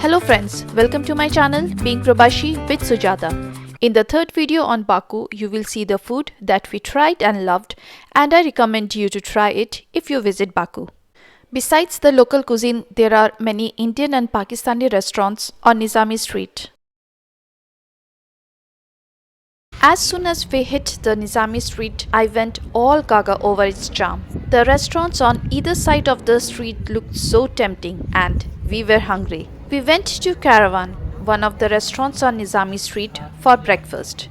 Hello friends, welcome to my channel Being Prabashi with Sujata. In the third video on Baku, you will see the food that we tried and loved, and I recommend you to try it if you visit Baku. Besides the local cuisine, there are many Indian and Pakistani restaurants on Nizami Street. As soon as we hit the Nizami Street, I went all gaga over its charm. The restaurants on either side of the street looked so tempting and we were hungry. We went to Caravan, one of the restaurants on Nizami Street, for breakfast.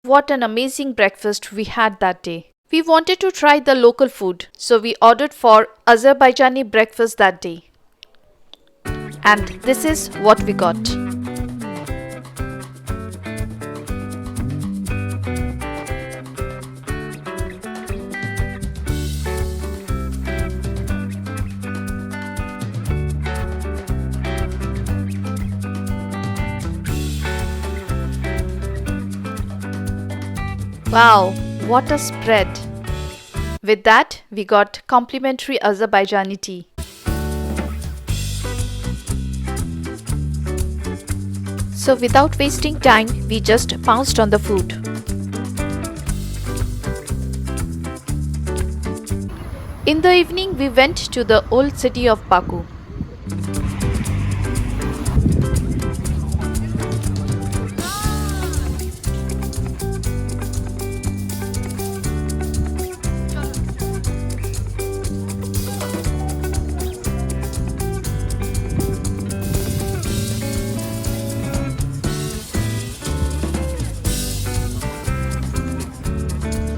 What an amazing breakfast we had that day. We wanted to try the local food, so we ordered for Azerbaijani breakfast that day. And this is what we got. Wow, what a spread! With that, we got complimentary Azerbaijani tea. So without wasting time, we just pounced on the food. In the evening, we went to the old city of Baku.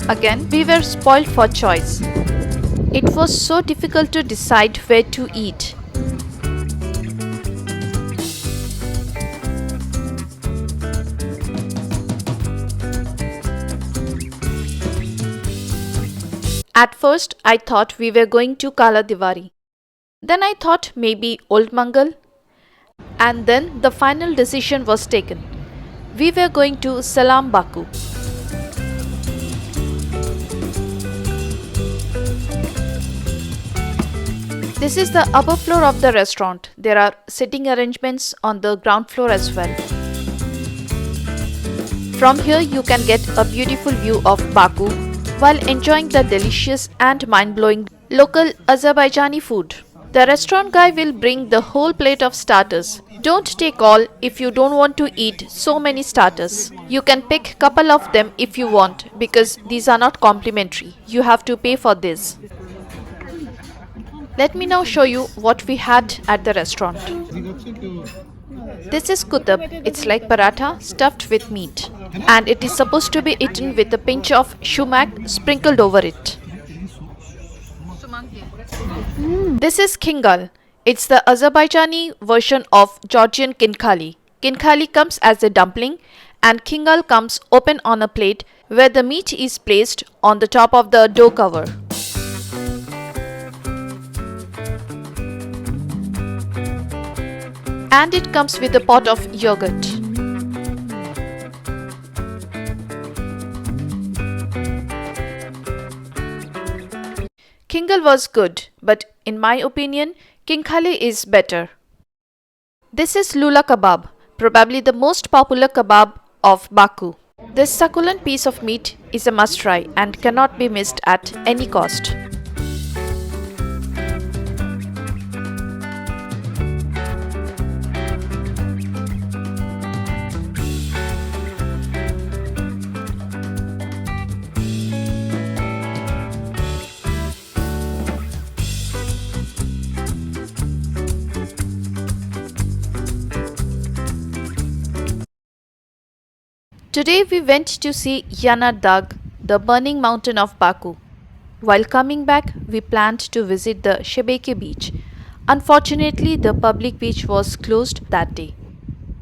Again, we were spoiled for choice. It was so difficult to decide where to eat. At first, I thought we were going to Kala Diwari. Then I thought maybe Old Mangal. And then the final decision was taken. We were going to Salam Baku. This is the upper floor of the restaurant. There are sitting arrangements on the ground floor as well. From here you can get a beautiful view of Baku while enjoying the delicious and mind-blowing local Azerbaijani food. The restaurant guy will bring the whole plate of starters. Don't take all if you don't want to eat so many starters. You can pick couple of them if you want because these are not complimentary. You have to pay for this. Let me now show you what we had at the restaurant. This is kutab. It's like paratha stuffed with meat. And it is supposed to be eaten with a pinch of shumak sprinkled over it. This is kingal. It's the Azerbaijani version of Georgian kinkhali. Kinkhali comes as a dumpling and kingal comes open on a plate where the meat is placed on the top of the dough cover. And it comes with a pot of yogurt. Kingal was good, but in my opinion, kinkhali is better. This is lula kebab, probably the most popular kebab of Baku. This succulent piece of meat is a must-try and cannot be missed at any cost. Today we went to see Yanar Dag, the burning mountain of Baku. While coming back, we planned to visit the Shebeke beach. Unfortunately, the public beach was closed that day.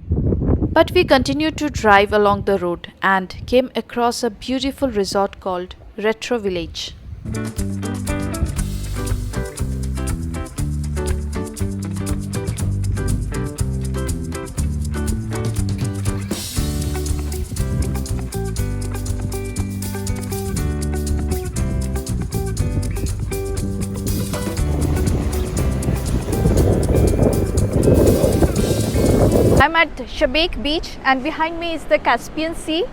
But we continued to drive along the road and came across a beautiful resort called Retro Village. I'm at Shabek beach and behind me is the Caspian Sea.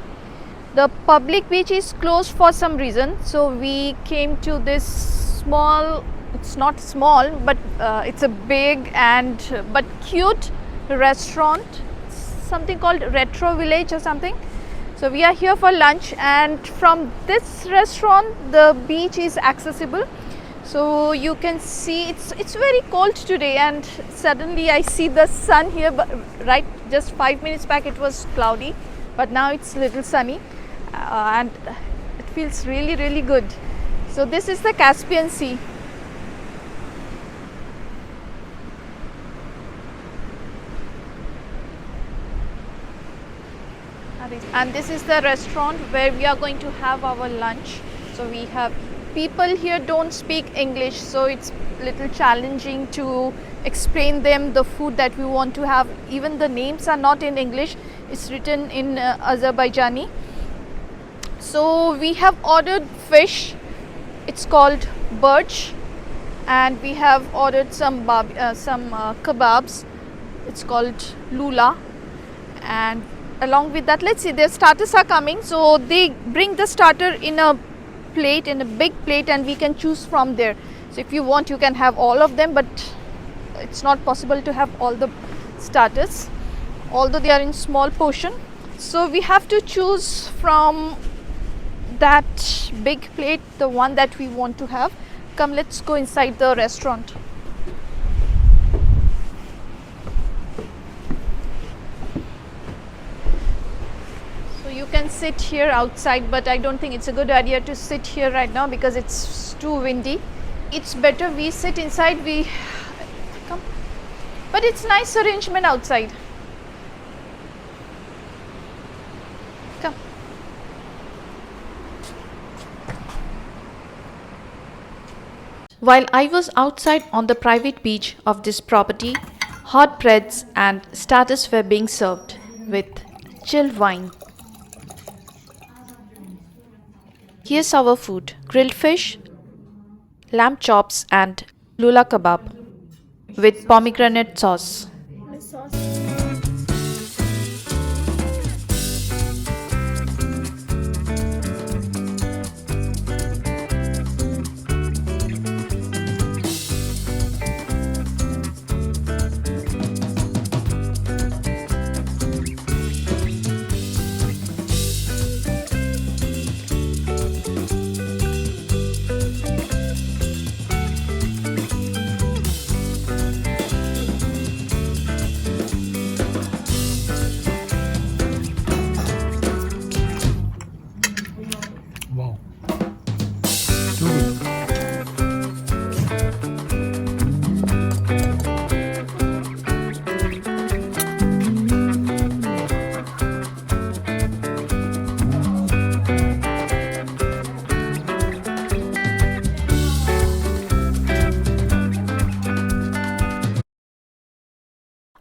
The public beach is closed for some reason, so we came to this small, it's not small, but it's a big and but cute restaurant, something called Retro Village or something. So we are here for lunch, and from this restaurant the beach is accessible. So you can see it's very cold today, and suddenly I see the sun here, but right just 5 minutes back it was cloudy, but now it's little sunny, and it feels really good. So this is the Caspian Sea. And this is the restaurant where we are going to have our lunch. So we have people here don't speak English, so it's little challenging to explain them the food that we want to have. Even the names are not in English, it's written in Azerbaijani. So we have ordered fish, it's called birch, and we have ordered some kebabs, it's called lula, and along with that, let's see, their starters are coming. So they bring the starter in a plate, in a big plate, and we can choose from there. So if you want, you can have all of them, but it's not possible to have all the starters, although they are in small portion. So we have to choose from that big plate the one that we want to have. Come, let's go inside the restaurant. You can sit here outside, but I don't think it's a good idea to sit here right now because it's too windy. It's better we sit inside. We come, but it's nice arrangement outside. Come. While I was outside on the private beach of this property, hot breads and starters were being served with chilled wine. Here's our food: grilled fish, lamb chops and lula kebab with pomegranate sauce.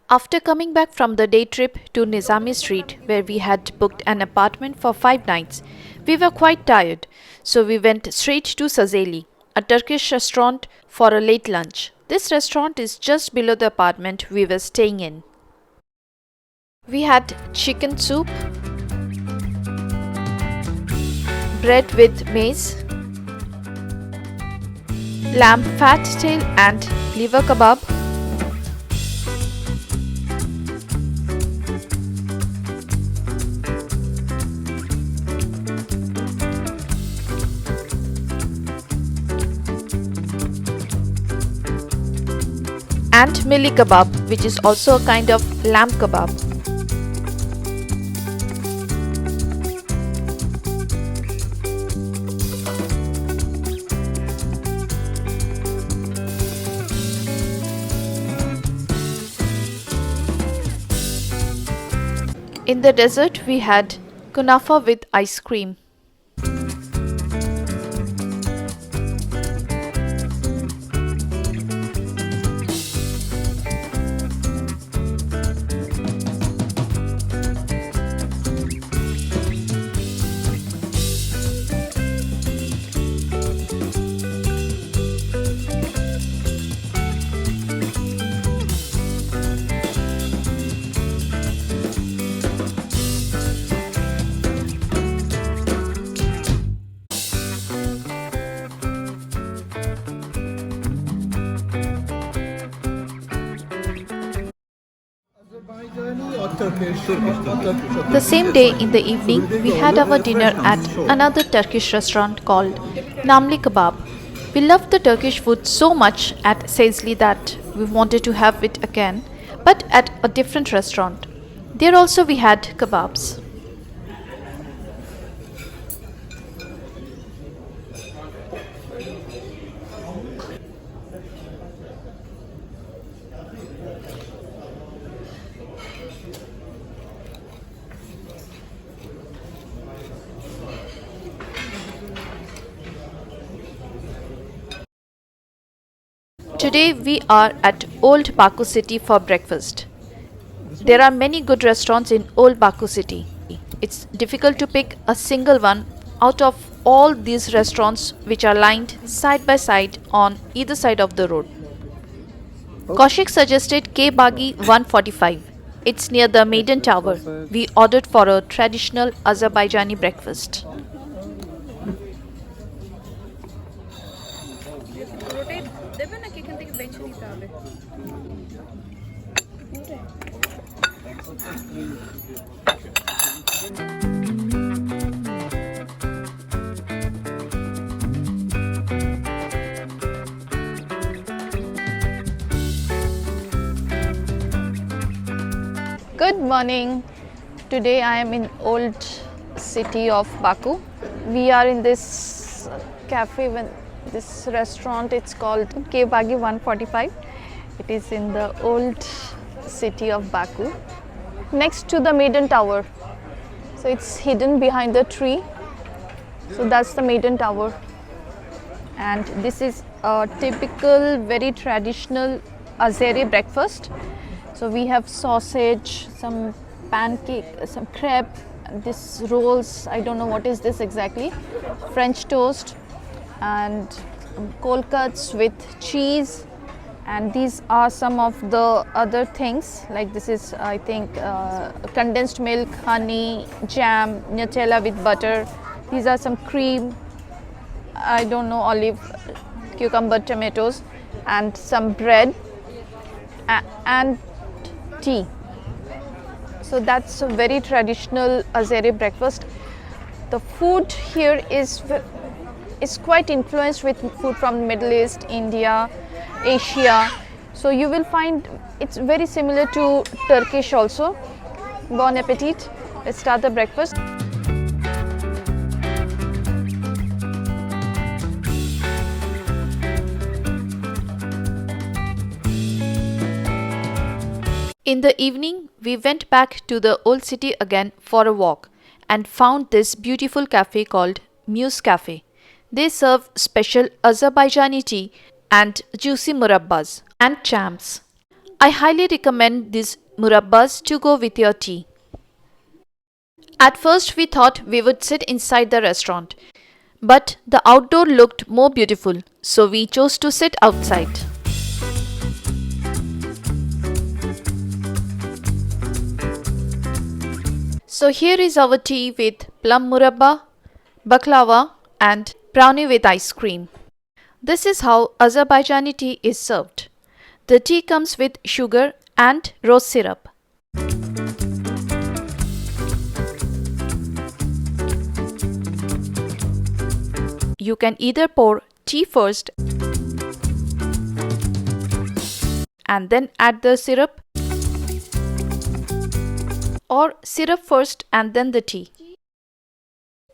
After coming back from the day trip to Nizami Street, where we had booked an apartment for 5 nights, we were quite tired, so we went straight to Sazeli, a Turkish restaurant, for a late lunch. This restaurant is just below the apartment we were staying in. We had chicken soup, bread with maize, lamb fat tail and liver kebab, and milli kebab, which is also a kind of lamb kebab. In the dessert, we had kunafa with ice cream. The same day in the evening, we had our dinner at another Turkish restaurant called Namli Kebab. We loved the Turkish food so much at Saisley that we wanted to have it again, but at a different restaurant. There also we had kebabs. Today we are at Old Baku City for breakfast. There are many good restaurants in Old Baku City. It's difficult to pick a single one out of all these restaurants which are lined side by side on either side of the road. Kaushik suggested K Bagi 145. It's near the Maiden Tower. We ordered for a traditional Azerbaijani breakfast. Good morning. Today I am in old city of Baku. We are in this cafe with this restaurant. It's called K Bagi 145. It is in the old city of Baku, next to the Maiden Tower. So it's hidden behind the tree. So that's the Maiden Tower. And this is a typical, very traditional Azeri breakfast. So we have sausage, some pancake, some crepe, this rolls, I don't know what is this exactly, French toast and cold cuts with cheese, and these are some of the other things, like this is I think condensed milk, honey, jam, Nutella with butter. These are some cream, I don't know, olive, cucumber, tomatoes, and some bread and tea. So that's a very traditional Azeri breakfast. The food here is quite influenced with food from Middle East, India, Asia. So you will find it's very similar to Turkish also. Bon appetit. Let's start the breakfast. In the evening, we went back to the old city again for a walk and found this beautiful cafe called Muse Cafe. They serve special Azerbaijani tea and juicy murabbas and chams. I highly recommend these murabbas to go with your tea. At first, we thought we would sit inside the restaurant, but the outdoor looked more beautiful, so we chose to sit outside. So here is our tea with plum murabba, baklava and brownie with ice cream. This is how Azerbaijani tea is served. The tea comes with sugar and rose syrup. You can either pour tea first and then add the syrup, or syrup first and then the tea.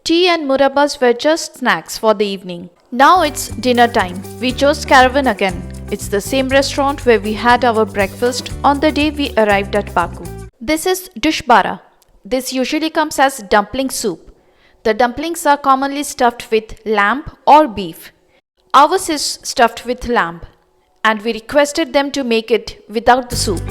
Tea and murabbas were just snacks for the evening. Now it's dinner time. We chose Caravan again. It's the same restaurant where we had our breakfast on the day we arrived at Baku. This is dushbara. This usually comes as dumpling soup. The dumplings are commonly stuffed with lamb or beef. Ours is stuffed with lamb, and we requested them to make it without the soup.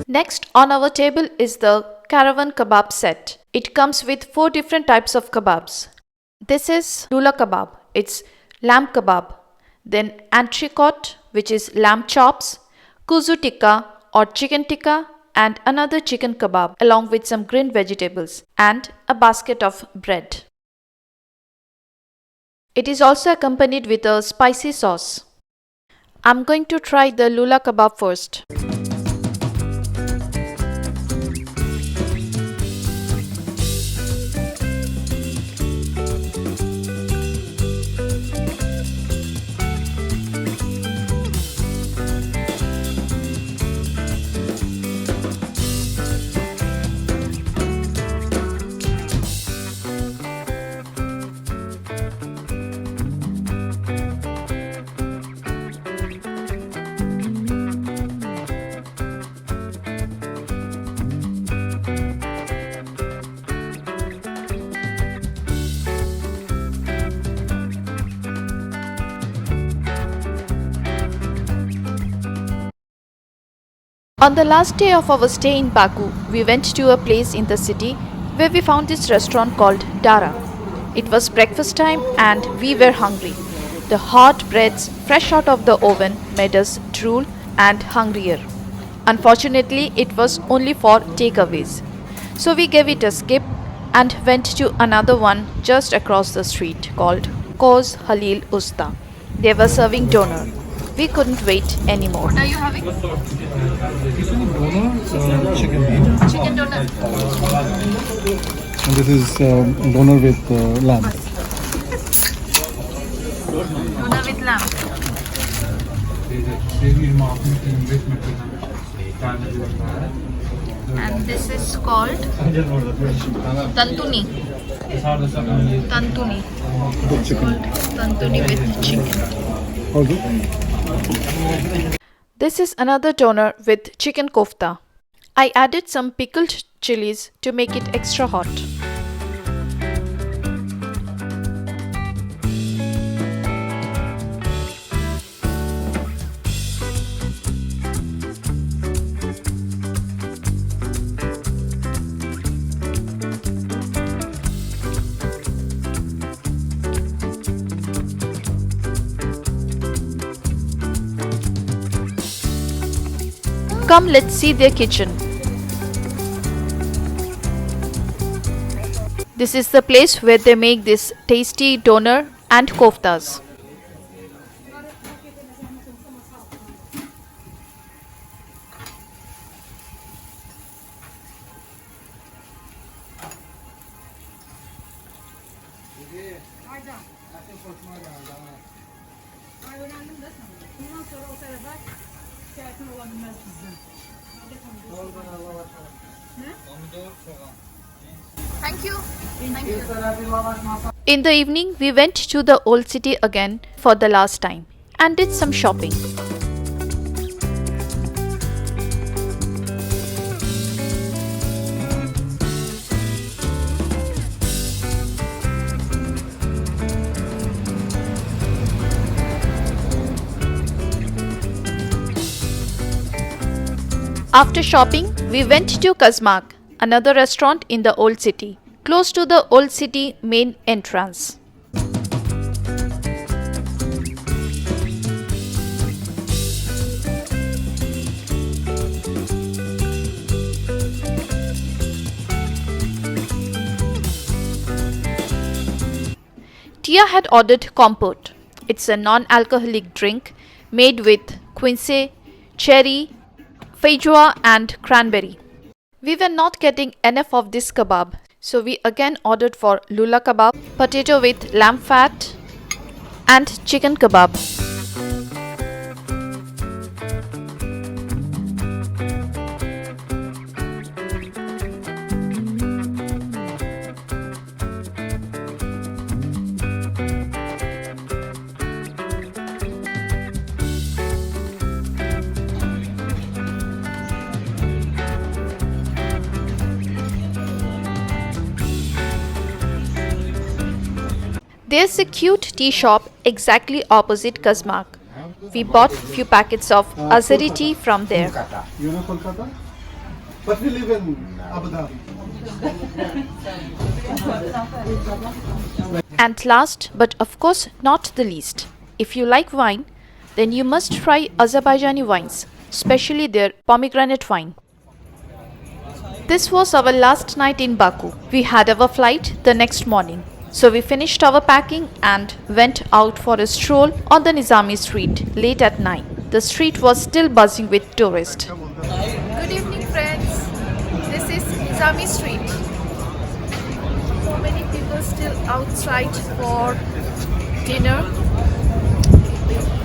Next on our table is the Caravan kebab set. It comes with 4 different types of kebabs. This is lula kebab. It's lamb kebab. Then entrecote, which is lamb chops, kuzu tikka or chicken tikka, and another chicken kebab along with some grilled vegetables and a basket of bread. It is also accompanied with a spicy sauce. I'm going to try the lula kebab first. On the last day of our stay in Baku, we went to a place in the city where we found this restaurant called Dara. It was breakfast time and we were hungry. The hot breads fresh out of the oven made us drool and hungrier. Unfortunately, it was only for takeaways. So we gave it a skip and went to another one just across the street called Koz Halil Usta. They were serving doner. We couldn't wait anymore. What are you having? Doner, chicken. Chicken doner. And this is doner with lamb. Doner with lamb. And this is called tantuni. Tantuni. With chicken. Tantuni with chicken. Okay. This is another doner with chicken kofta. I added some pickled chilies to make it extra hot. Come, let's see their kitchen. This is the place where they make this tasty doner and koftas. Thank you. Thank you. In the evening, we went to the old city again for the last time and did some shopping. After shopping, we went to Kazmak, another restaurant in the old city, close to the old city main entrance. Tia had ordered compote. It's a non-alcoholic drink made with quince, cherry, feijoa and cranberry. We were not getting enough of this kebab, so we again ordered for lula kebab, potato with lamb fat and chicken kebab. There's a cute tea shop exactly opposite Kazmak. We bought few packets of Azeri tea from there. You know Kolkata? But we live in Abu Dhabi. And last, but of course not the least, if you like wine, then you must try Azerbaijani wines, especially their pomegranate wine. This was our last night in Baku. We had our flight the next morning. So we finished our packing and went out for a stroll on the Nizami street late at night. The street was still buzzing with tourists. Good evening, friends. This is Nizami Street. So many people still outside for dinner.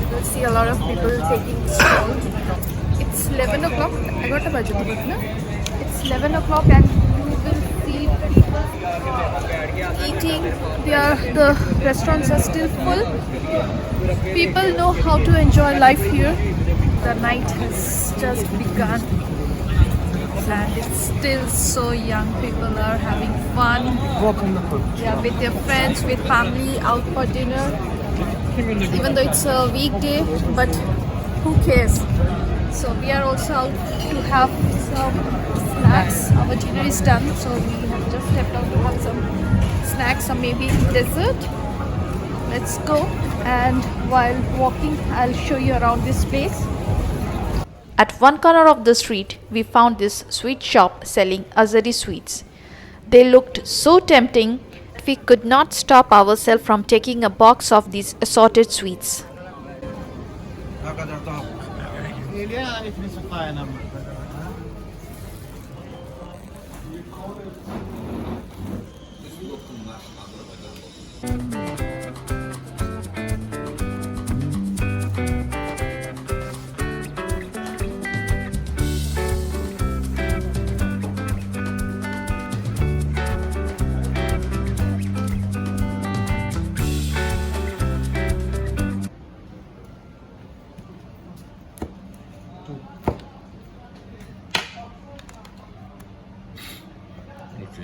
You'll see a lot of people taking stroll. It's 11 o'clock. I got a budget, no? It's 11 o'clock and you will see people eating. The restaurants are still full. People know how to enjoy life here. The night has just begun and it's still so young. People are having fun. Yeah, with their friends, with family, out for dinner. Even though it's a weekday, but who cares? So we are also out to have some snacks. Our dinner is done, so we have just stepped out to have some snacks or maybe dessert. Let's go, and while walking I'll show you around this place. At one corner of the street, we found this sweet shop selling Azeri sweets. They looked so tempting, we could not stop ourselves from taking a box of these assorted sweets.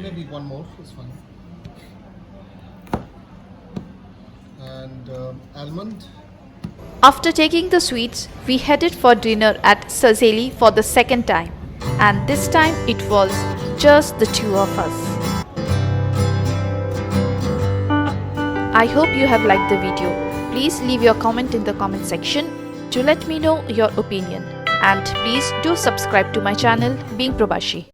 Maybe one more is fine. And almond. After taking the sweets, we headed for dinner at Sazeli for the second time. And this time it was just the two of us. I hope you have liked the video. Please leave your comment in the comment section to let me know your opinion. And please do subscribe to my channel, Being Probashi.